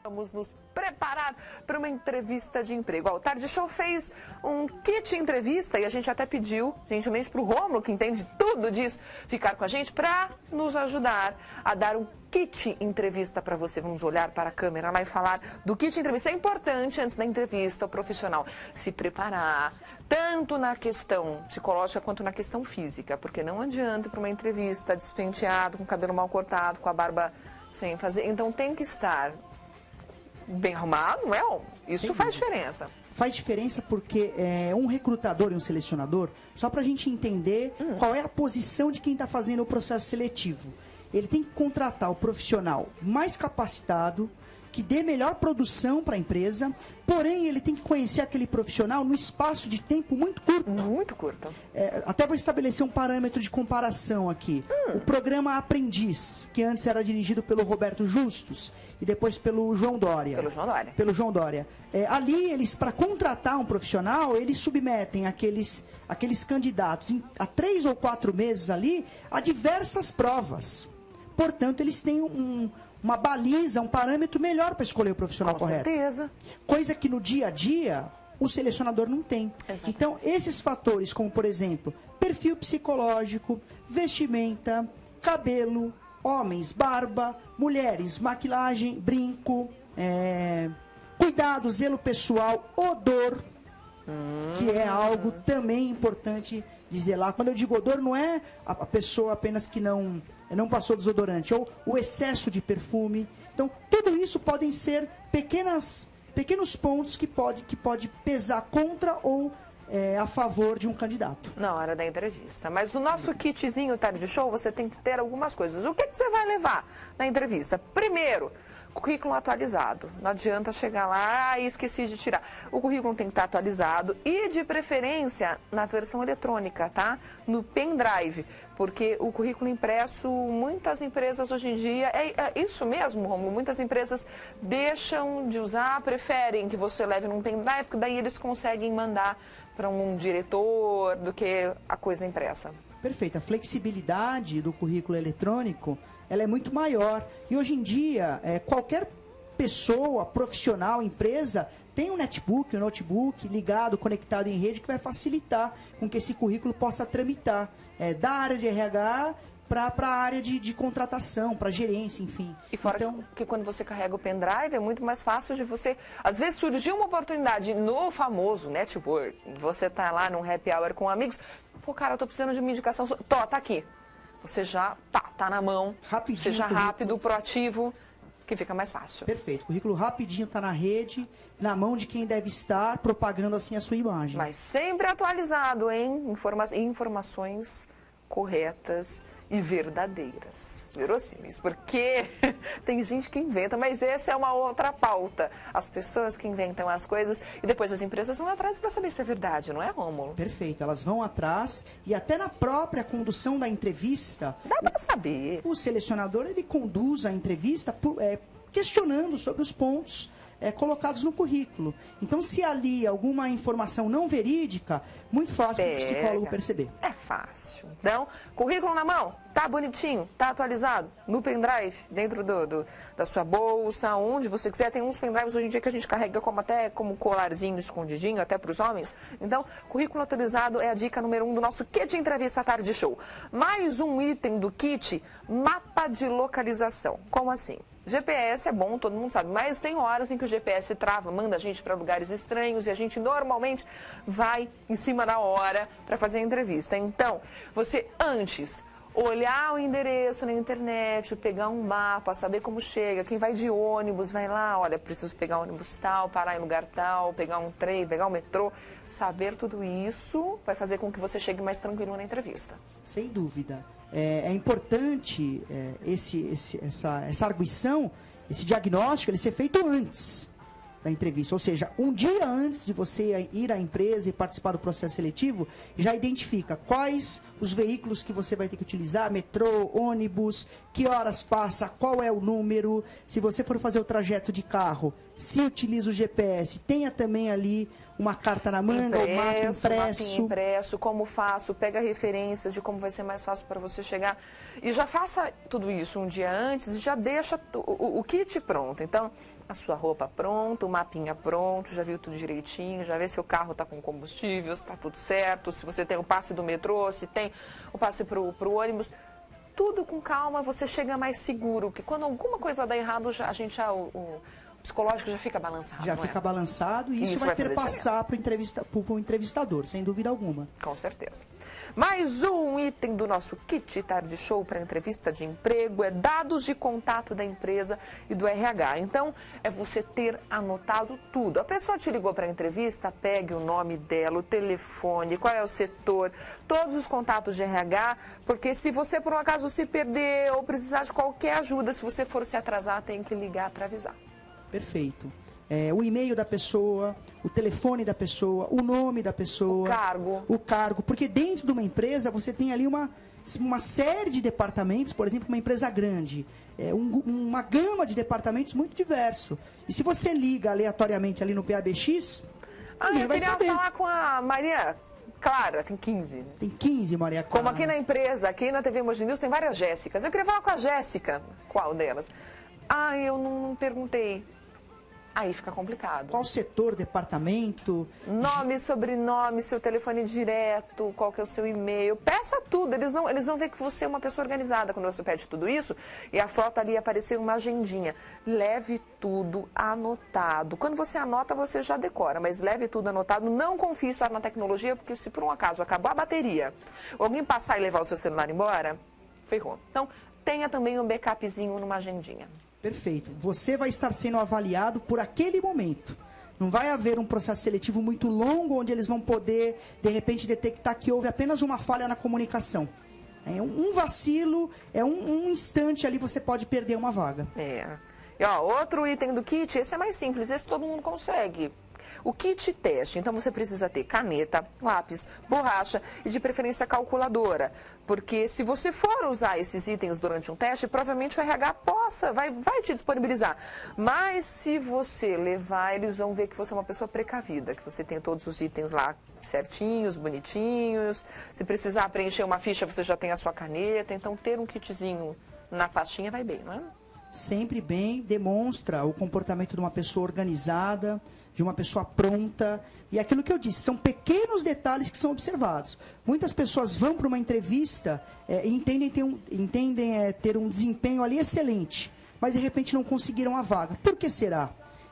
Vamos nos preparar para uma entrevista de emprego. O Tarde Show fez um kit entrevista e a gente até pediu, gentilmente, para o Rômulo, que entende tudo disso, ficar com a gente para nos ajudar a dar um kit entrevista para você. Vamos olhar para a câmera lá e falar do kit entrevista. É importante, antes da entrevista, o profissional se preparar, tanto na questão psicológica quanto na questão física, porque não adianta para uma entrevista despenteado, com o cabelo mal cortado, com a barba sem fazer. Então tem que estar bem arrumado, não é? Isso faz diferença. Faz diferença porque um recrutador e um selecionador, só para a gente entender qual é a posição de quem está fazendo o processo seletivo. Ele tem que contratar o profissional mais capacitado, que dê melhor produção para a empresa, porém ele tem que conhecer aquele profissional no espaço de tempo muito curto. Muito curto. Até vou estabelecer um parâmetro de comparação aqui. O programa Aprendiz, que antes era dirigido pelo Roberto Justus e depois pelo João Dória. Pelo João Dória. Ali, eles, para contratar um profissional, eles submetem aqueles candidatos a 3 ou 4 meses ali a diversas provas. Portanto, eles têm uma baliza, um parâmetro melhor para escolher o profissional correto. Com certeza. Coisa que no dia a dia o selecionador não tem. Exatamente. Então, esses fatores, como por exemplo, perfil psicológico, vestimenta, cabelo, homens, barba, mulheres, maquilagem, brinco, cuidado, zelo pessoal, odor, que é algo também importante de zelar. Quando eu digo odor, não é a pessoa apenas que não passou desodorante, ou o excesso de perfume. Então, tudo isso podem ser pequenos pontos que pode pesar contra ou a favor de um candidato. Na hora da entrevista. Mas no nosso kitzinho Tarde Show, você tem que ter algumas coisas. O que você vai levar na entrevista? Primeiro, currículo atualizado. Não adianta chegar lá e esqueci de tirar. O currículo tem que estar atualizado e, de preferência, na versão eletrônica, tá? No pendrive, porque o currículo impresso, muitas empresas hoje em dia, é isso mesmo, Romulo, muitas empresas deixam de usar, preferem que você leve num pendrive, porque daí eles conseguem mandar para um diretor do que a coisa impressa. Perfeito. A flexibilidade do currículo eletrônico, ela é muito maior. E hoje em dia, qualquer pessoa, profissional, empresa, tem um netbook, um notebook ligado, conectado em rede, que vai facilitar com que esse currículo possa tramitar da área de RH para a área de contratação, para gerência, enfim. E fora que quando você carrega o pendrive, é muito mais fácil de você... Às vezes surgiu uma oportunidade no famoso network, você tá lá num happy hour com amigos, pô, cara, eu tô precisando de uma indicação, tá aqui. Você já tá na mão, rapidinho, seja rápido, proativo, que fica mais fácil. Perfeito, o currículo rapidinho tá na rede, na mão de quem deve estar, propagando assim a sua imagem. Mas sempre atualizado em informações corretas e verdadeiras, verossímeis, porque tem gente que inventa, mas essa é uma outra pauta. As pessoas que inventam as coisas e depois as empresas vão atrás para saber se é verdade, não é, Rômulo? Perfeito, elas vão atrás e até na própria condução da entrevista... Dá para saber. O selecionador, ele conduz a entrevista questionando sobre os pontos colocados no currículo. Então, se ali alguma informação não verídica, muito fácil para o psicólogo perceber. É fácil. Então, currículo na mão, tá bonitinho, tá atualizado, no pendrive, dentro da sua bolsa, onde você quiser. Tem uns pendrives hoje em dia que a gente carrega como colarzinho escondidinho, até para os homens. Então, currículo atualizado é a dica número 1 do nosso kit Entrevista Tarde Show. Mais um item do kit, mapa de localização. Como assim? GPS é bom, todo mundo sabe, mas tem horas em que o GPS trava, manda a gente para lugares estranhos e a gente normalmente vai em cima da hora para fazer a entrevista. Então, você antes olhar o endereço na internet, pegar um mapa, saber como chega, quem vai de ônibus, vai lá, olha, preciso pegar ônibus tal, parar em lugar tal, pegar um trem, pegar um metrô. Saber tudo isso vai fazer com que você chegue mais tranquilo na entrevista. Sem dúvida. É importante essa arguição, esse diagnóstico, ele ser feito antes da entrevista. Ou seja, um dia antes de você ir à empresa e participar do processo seletivo, já identifica quais os veículos que você vai ter que utilizar, metrô, ônibus, que horas passa, qual é o número. Se você for fazer o trajeto de carro, se utiliza o GPS, tenha também ali uma carta na manga, um mapa impresso. Impresso, como faço, pega referências de como vai ser mais fácil para você chegar. E já faça tudo isso um dia antes e já deixa o kit pronto. Então, a sua roupa pronta, o mapinha pronto, já viu tudo direitinho, já vê se o carro está com combustível, se está tudo certo, se você tem o passe do metrô, se tem o passe para o ônibus. Tudo com calma, você chega mais seguro, porque quando alguma coisa dá errado, o psicológico já fica balançado. Já fica balançado e isso vai perpassar para o entrevistador, sem dúvida alguma. Com certeza. Mais um item do nosso kit Tarde Show para entrevista de emprego é dados de contato da empresa e do RH. Então, é você ter anotado tudo. A pessoa te ligou para a entrevista, pegue o nome dela, o telefone, qual é o setor, todos os contatos de RH, porque se você por um acaso se perder ou precisar de qualquer ajuda, se você for se atrasar, tem que ligar para avisar. Perfeito. O e-mail da pessoa, o telefone da pessoa, o nome da pessoa. O cargo. Porque dentro de uma empresa você tem ali uma série de departamentos, por exemplo, uma empresa grande. Uma gama de departamentos muito diverso. E se você liga aleatoriamente ali no PABX, ninguém vai saber. Eu queria falar com a Maria Clara, tem 15. Tem 15, Maria Clara. Como aqui na empresa, aqui na TV Mogi News tem várias Jéssicas. Eu queria falar com a Jéssica. Qual delas? Eu não perguntei. Aí fica complicado. Qual setor, departamento? Nome, sobrenome, seu telefone direto, qual que é o seu e-mail. Peça tudo, eles vão ver que você é uma pessoa organizada quando você pede tudo isso. E a foto ali aparecer uma agendinha. Leve tudo anotado. Quando você anota, você já decora, mas leve tudo anotado. Não confie só na tecnologia, porque se por um acaso acabou a bateria, alguém passar e levar o seu celular embora, ferrou. Então, tenha também um backupzinho numa agendinha. Perfeito. Você vai estar sendo avaliado por aquele momento. Não vai haver um processo seletivo muito longo, onde eles vão poder, de repente, detectar que houve apenas uma falha na comunicação. Um vacilo, um instante ali, você pode perder uma vaga. E outro item do kit, esse é mais simples, esse todo mundo consegue. O kit teste, então você precisa ter caneta, lápis, borracha e de preferência calculadora. Porque se você for usar esses itens durante um teste, provavelmente o RH vai te disponibilizar. Mas se você levar, eles vão ver que você é uma pessoa precavida, que você tem todos os itens lá certinhos, bonitinhos. Se precisar preencher uma ficha, você já tem a sua caneta. Então ter um kitzinho na pastinha vai bem, não é? Sempre bem, demonstra o comportamento de uma pessoa organizada, de uma pessoa pronta. E aquilo que eu disse, são pequenos detalhes que são observados. Muitas pessoas vão para uma entrevista e entendem ter um desempenho ali excelente, mas de repente não conseguiram a vaga. Por que será?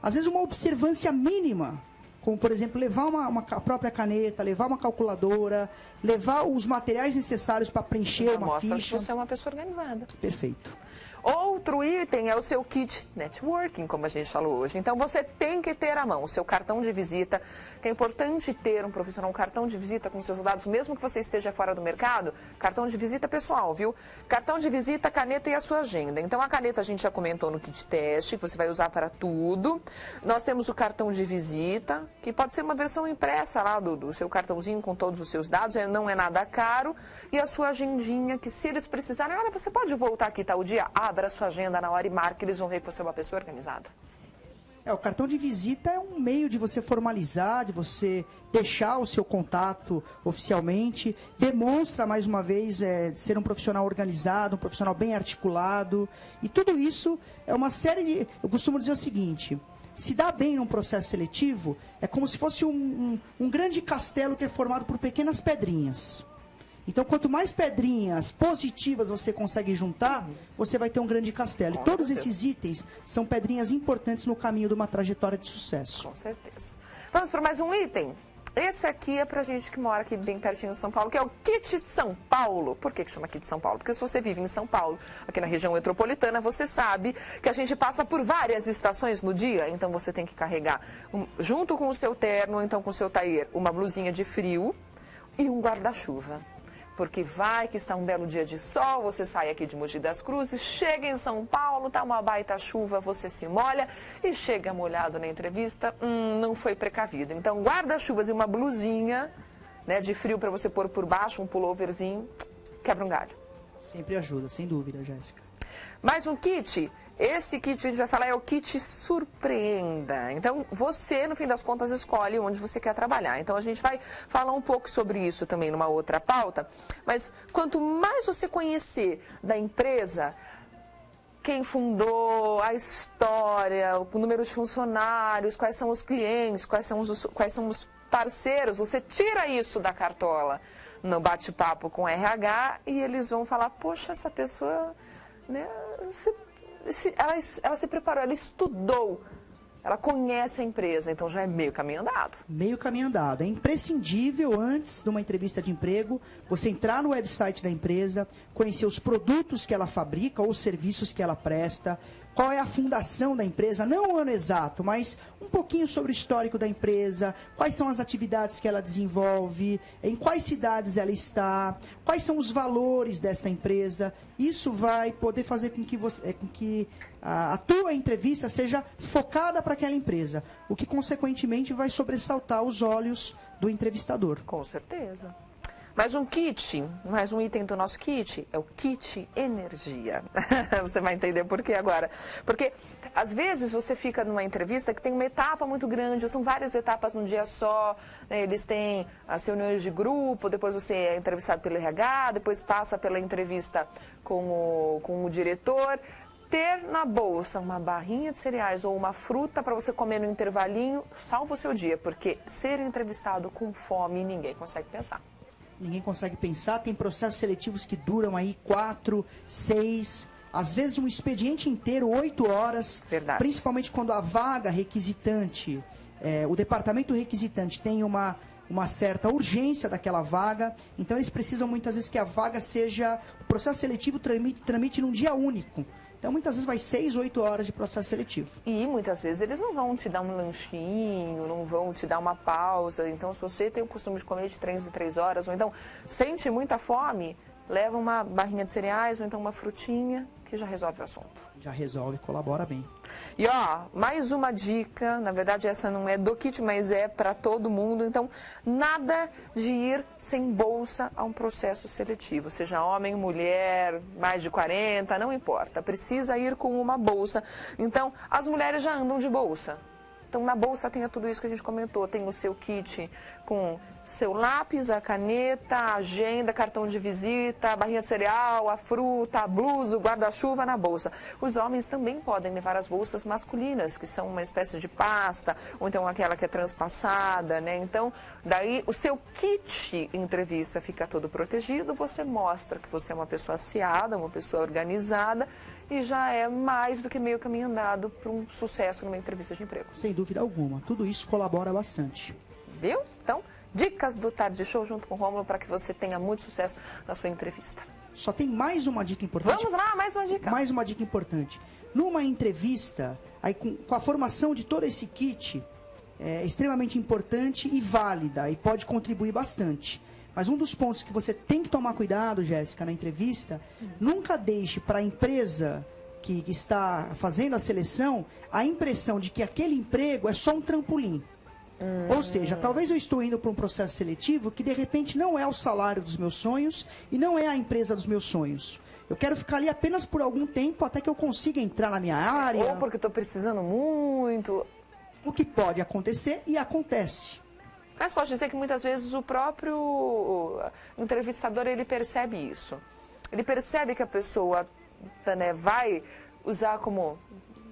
Às vezes uma observância mínima, como por exemplo, levar a própria caneta, levar uma calculadora, levar os materiais necessários para preencher uma ficha. Mostra que você é uma pessoa organizada. Perfeito. Outro item é o seu kit networking, como a gente falou hoje. Então, você tem que ter à mão o seu cartão de visita, que é importante ter um profissional, um cartão de visita com seus dados, mesmo que você esteja fora do mercado, cartão de visita pessoal, viu? Cartão de visita, caneta e a sua agenda. Então, a caneta a gente já comentou no kit teste, que você vai usar para tudo. Nós temos o cartão de visita, que pode ser uma versão impressa lá do seu cartãozinho com todos os seus dados, não é nada caro. E a sua agendinha, que se eles precisarem, olha, você pode voltar aqui tal dia, abra a sua agenda na hora e marque, eles vão ver que você é uma pessoa organizada. O cartão de visita é um meio de você formalizar, de você deixar o seu contato oficialmente, demonstra mais uma vez de ser um profissional organizado, um profissional bem articulado, e tudo isso é uma série de... Eu costumo dizer o seguinte, se dá bem num processo seletivo, é como se fosse um grande castelo que é formado por pequenas pedrinhas. Então, quanto mais pedrinhas positivas você consegue juntar, você vai ter um grande castelo. E todos esses itens são pedrinhas importantes no caminho de uma trajetória de sucesso. Com certeza. Vamos para mais um item. Esse aqui é pra gente que mora aqui bem pertinho de São Paulo, que é o Kit São Paulo. Por que chama Kit São Paulo? Porque se você vive em São Paulo, aqui na região metropolitana, você sabe que a gente passa por várias estações no dia. Então, você tem que carregar, junto com o seu terno, então com o seu taier, uma blusinha de frio e um guarda-chuva. Porque vai que está um belo dia de sol, você sai aqui de Mogi das Cruzes, chega em São Paulo, tá uma baita chuva, você se molha e chega molhado na entrevista, não foi precavido. Então, guarda-chuvas e uma blusinha né, de frio para você pôr por baixo, um pulloverzinho, quebra um galho. Sempre ajuda, sem dúvida, Jéssica. Mais um kit. Esse kit que a gente vai falar é o kit Surpreenda. Então, você, no fim das contas, escolhe onde você quer trabalhar. Então, a gente vai falar um pouco sobre isso também numa outra pauta. Mas, quanto mais você conhecer da empresa, quem fundou, a história, o número de funcionários, quais são os clientes, quais são os parceiros, você tira isso da cartola no bate-papo com o RH e eles vão falar, poxa, essa pessoa, né, ela se preparou, ela estudou, ela conhece a empresa, então já é meio caminho andado. Meio caminho andado. É imprescindível, antes de uma entrevista de emprego, você entrar no website da empresa, conhecer os produtos que ela fabrica ou os serviços que ela presta, qual é a fundação da empresa, não o ano exato, mas um pouquinho sobre o histórico da empresa, quais são as atividades que ela desenvolve, em quais cidades ela está, quais são os valores desta empresa. Isso vai poder fazer com que a tua entrevista seja focada para aquela empresa, o que consequentemente vai sobressaltar os olhos do entrevistador. Com certeza. Mais um kit, mais um item do nosso kit, é o kit energia. Você vai entender por quê agora. Porque, às vezes, você fica numa entrevista que tem uma etapa muito grande, são várias etapas num dia só, né? Eles têm as reuniões de grupo, depois você é entrevistado pelo RH, depois passa pela entrevista com o diretor. Ter na bolsa uma barrinha de cereais ou uma fruta para você comer no intervalinho salva o seu dia, porque ser entrevistado com fome ninguém consegue pensar. Ninguém consegue pensar, tem processos seletivos que duram aí 4, 6, às vezes um expediente inteiro, 8 horas. Verdade. Principalmente quando a vaga requisitante, o departamento requisitante tem uma certa urgência daquela vaga, então eles precisam muitas vezes que a vaga seja, o processo seletivo tramite num dia único. Então, muitas vezes vai 6, 8 horas de processo seletivo. E muitas vezes eles não vão te dar um lanchinho, não vão te dar uma pausa. Então, se você tem o costume de comer de 3 em 3 horas, ou então sente muita fome, leva uma barrinha de cereais, ou então uma frutinha, que já resolve o assunto. Já resolve, colabora bem. E ó, mais uma dica, na verdade essa não é do kit, mas é para todo mundo. Então, nada de ir sem bolsa a um processo seletivo, seja homem, mulher, mais de 40, não importa, precisa ir com uma bolsa. Então, as mulheres já andam de bolsa. Então, na bolsa tem tudo isso que a gente comentou, tem o seu kit com seu lápis, a caneta, a agenda, cartão de visita, a barrinha de cereal, a fruta, a blusa, o guarda-chuva na bolsa. Os homens também podem levar as bolsas masculinas, que são uma espécie de pasta, ou então aquela que é transpassada, né? Então, daí o seu kit entrevista fica todo protegido, você mostra que você é uma pessoa aciada, uma pessoa organizada, e já é mais do que meio caminho andado para um sucesso numa entrevista de emprego. Sem dúvida alguma. Tudo isso colabora bastante. Viu? Então, dicas do Tarde Show junto com o Rômulo para que você tenha muito sucesso na sua entrevista. Só tem mais uma dica importante. Vamos lá, mais uma dica. Mais uma dica importante. Numa entrevista, aí com a formação de todo esse kit, é extremamente importante e válida e pode contribuir bastante. Mas um dos pontos que você tem que tomar cuidado, Jéssica, na entrevista, nunca deixe para a empresa que está fazendo a seleção a impressão de que aquele emprego é só um trampolim. Ou seja, talvez eu estou indo para um processo seletivo que de repente não é o salário dos meus sonhos e não é a empresa dos meus sonhos. Eu quero ficar ali apenas por algum tempo até que eu consiga entrar na minha área. Ou porque estou precisando muito. O que pode acontecer e acontece. Mas posso dizer que muitas vezes o próprio entrevistador ele percebe isso. Ele percebe que a pessoa, né, vai usar como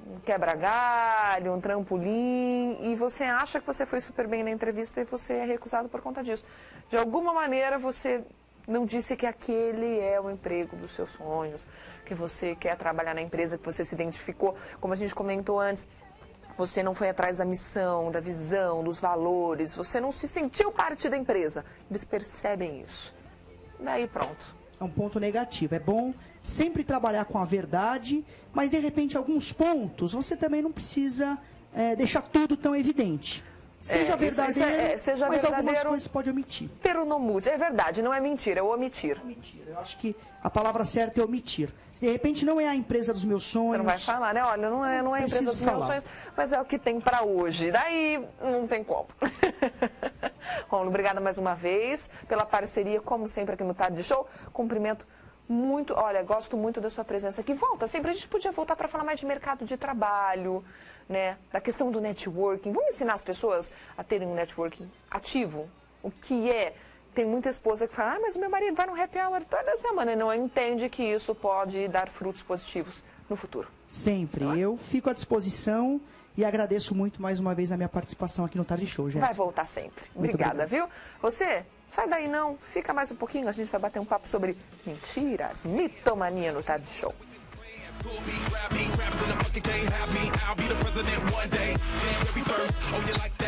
um quebra-galho, um trampolim, e você acha que você foi super bem na entrevista e você é recusado por conta disso. De alguma maneira você não disse que aquele é o emprego dos seus sonhos, que você quer trabalhar na empresa, que você se identificou, como a gente comentou antes. Você não foi atrás da missão, da visão, dos valores, você não se sentiu parte da empresa. Eles percebem isso. Daí pronto. É um ponto negativo. É bom sempre trabalhar com a verdade, mas de repente alguns pontos você também não precisa deixar tudo tão evidente. Seja verdadeiro, seja mas verdadeiro, algumas coisas pode omitir. Pero não mude. É verdade, não é mentira, é omitir. Eu acho que a palavra certa é omitir. Se de repente não é a empresa dos meus sonhos... Você não vai falar, né? Olha, não é a empresa dos meus sonhos, mas é o que tem para hoje. Daí não tem como. Rômulo, obrigada mais uma vez pela parceria, como sempre, aqui no Tarde Show. Cumprimento muito, olha, gosto muito da sua presença aqui. Volta sempre, a gente podia voltar para falar mais de mercado de trabalho, né? Da questão do networking. Vamos ensinar as pessoas a terem um networking ativo? O que é? Tem muita esposa que fala, mas o meu marido vai no happy hour toda semana e não entende que isso pode dar frutos positivos no futuro. Sempre. Eu fico à disposição e agradeço muito mais uma vez a minha participação aqui no Tarde Show, Jéssica. Vai voltar sempre. Obrigada, viu? Você, sai daí não, fica mais um pouquinho, a gente vai bater um papo sobre mentiras, mitomania no Tarde Show. Grab me, grab in the bucket, can't have me. I'll be the president one day. January 1st, oh, you like that?